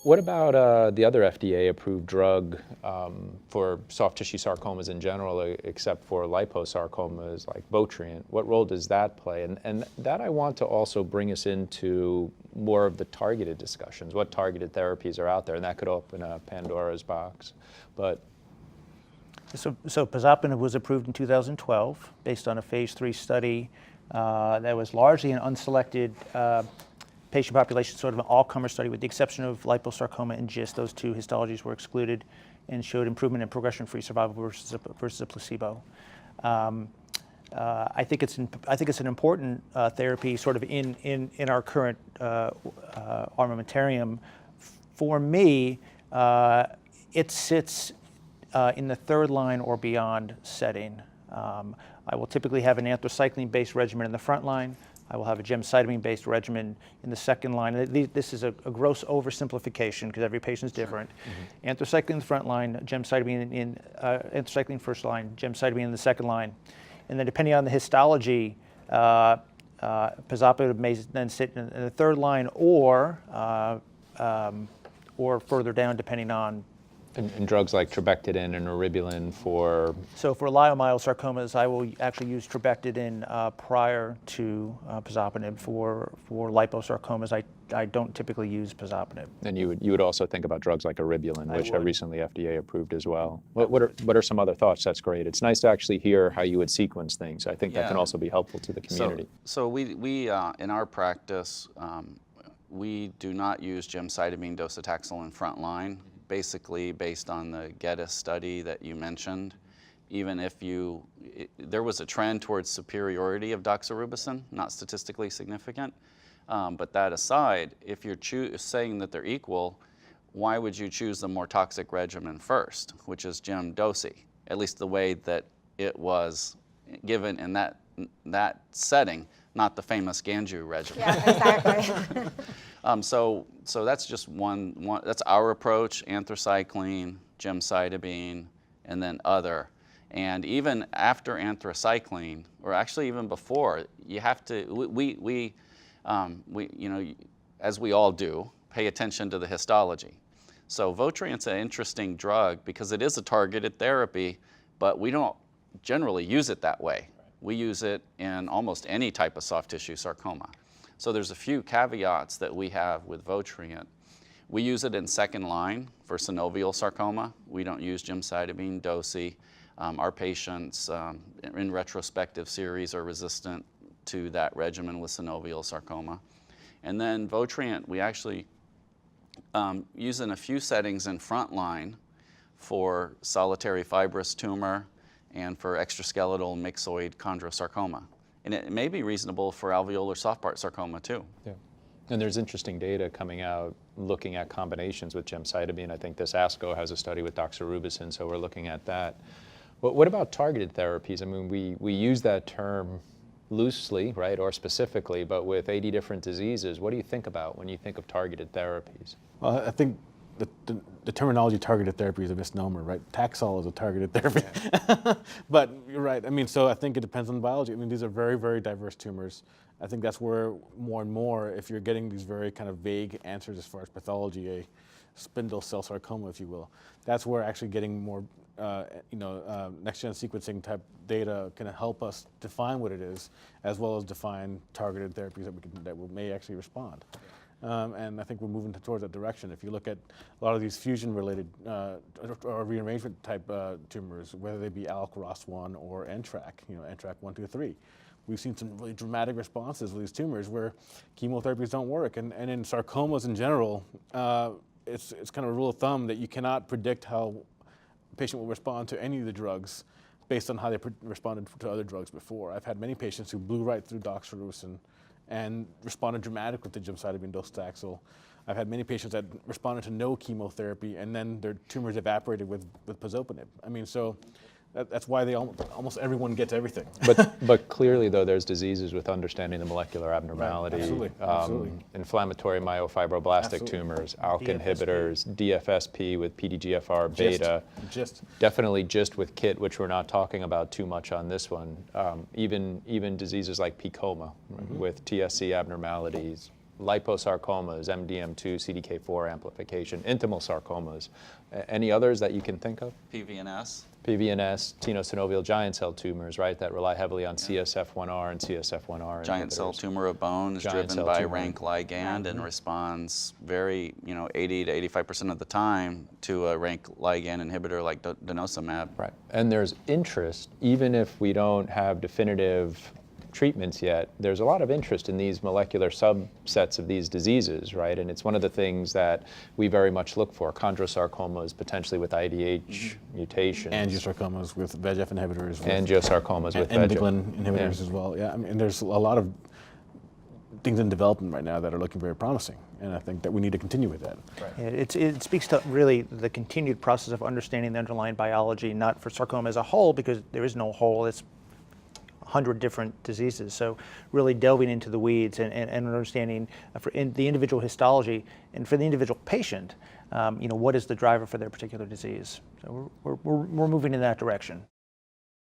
What about the other FDA-approved drug for soft tissue sarcomas in general, except for liposarcomas, like Votrient? What role does that play? And that I want to also bring us into more of the targeted discussions. What targeted therapies are out there? And that could open a Pandora's box. But so pazopanib was approved in 2012 based on a phase 3 study that was largely an unselected patient population, sort of an all-comer study, with the exception of liposarcoma and GIST. Those two histologies were excluded, and showed improvement in progression-free survival versus a placebo. I think it's an important therapy, sort of in our current armamentarium. For me, it sits in the third line or beyond setting. I will typically have an anthracycline-based regimen in the front line. I will have a gemcitabine-based regimen in the second line. This is a gross oversimplification because every patient is different. Mm-hmm. Anthracycline in the front line, gemcitabine in anthracycline first line, gemcitabine in the second line, and then depending on the histology, pazopanib may then sit in the third line or further down, depending on. And drugs like trabectedin and eribulin for... So for leiomyosarcomas, I will actually use trabectedin prior to pazopanib. For liposarcomas, I don't typically use pazopanib. And you would also think about drugs like eribulin, which are recently FDA approved as well. What are some other thoughts? That's great. It's nice to actually hear how you would sequence things. I think that can also be helpful to the community. So we in our practice, we do not use gemcitabine docetaxel in front line. Basically based on the GETIS study that you mentioned. Even if there was a trend towards superiority of doxorubicin, not statistically significant. But that aside, if you're saying that they're equal, why would you choose the more toxic regimen first, which is gem-dosi, at least the way that it was given in that setting, not the famous Ganju regimen. Yeah, exactly. So that's just one, that's our approach: anthracycline, gemcitabine, and then other. And even after anthracycline, or actually even before, you have to, we as we all do, pay attention to the histology. So Votrient's an interesting drug because it is a targeted therapy, but we don't generally use it that way. We use it in almost any type of soft tissue sarcoma. So there's a few caveats that we have with Votrient. We use it in second line for synovial sarcoma. We don't use gemcitabine, dosi. Our patients in retrospective series are resistant to that regimen with synovial sarcoma. And then Votrient, we actually use in a few settings in front line for solitary fibrous tumor and for extraskeletal myxoid chondrosarcoma. And it may be reasonable for alveolar soft part sarcoma too. Yeah. And there's interesting data coming out looking at combinations with gemcitabine. I think this ASCO has a study with doxorubicin, so we're looking at that. But what about targeted therapies? I mean, we use that term loosely, right, or specifically, but with 80 different diseases, what do you think about when you think of targeted therapies? Well, I think the terminology targeted therapy is a misnomer, right? Taxol is a targeted therapy. Yeah. But you're right. I mean, so I think it depends on the biology. I mean, these are very, very diverse tumors. I think that's where more and more, if you're getting these very kind of vague answers as far as pathology, a spindle cell sarcoma, if you will, that's where actually getting more, next-gen sequencing type data can help us define what it is, as well as define targeted therapies that may actually respond. And I think we're moving towards that direction. If you look at a lot of these fusion-related or rearrangement-type tumors, whether they be ALK, ROS1, or NTRK, NTRK 1, 2, 3, we've seen some really dramatic responses with these tumors where chemotherapies don't work. And in sarcomas in general, it's kind of a rule of thumb that you cannot predict how a patient will respond to any of the drugs based on how they responded to other drugs before. I've had many patients who blew right through doxorubicin and responded dramatically to gemcitabine docetaxel. I've had many patients that responded to no chemotherapy and then their tumors evaporated with pazopanib. I mean, so that's why almost everyone gets everything. But clearly, though, there's diseases with understanding the molecular abnormality. Right. Absolutely. Inflammatory myofibroblastic tumors, ALK inhibitors, DFSP with PDGFR beta. Definitely GIST with KIT, which we're not talking about too much on this one. Even diseases like PCOMA with TSC abnormalities. liposarcomas, MDM2, CDK4 amplification, intimal sarcomas. Any others that you can think of? PVNS. PVNS, tenosynovial giant cell tumors, right, that rely heavily on CSF1R and CSF1R Giant cell inhibitors. tumor of bone is Giant driven cell by tumor. rank ligand and responds very, 80 to 85% of the time to a rank ligand inhibitor like denosumab. Right, and there's interest, even if we don't have definitive treatments yet, there's a lot of interest in these molecular subsets of these diseases, right? And it's one of the things that we very much look for, chondrosarcomas potentially with IDH mutations. Angiosarcomas with VEGF inhibitors. Angiosarcomas with and VEGF. endocrine inhibitors as well. Yeah, I mean, and there's a lot of things in development right now that are looking very promising, and I think that we need to continue with that. Right. It speaks to really the continued process of understanding the underlying biology, not for sarcoma as a whole, because there is no whole. It's 100 different diseases. So really delving into the weeds and understanding for the individual histology and for the individual patient, what is the driver for their particular disease. So we're moving in that direction.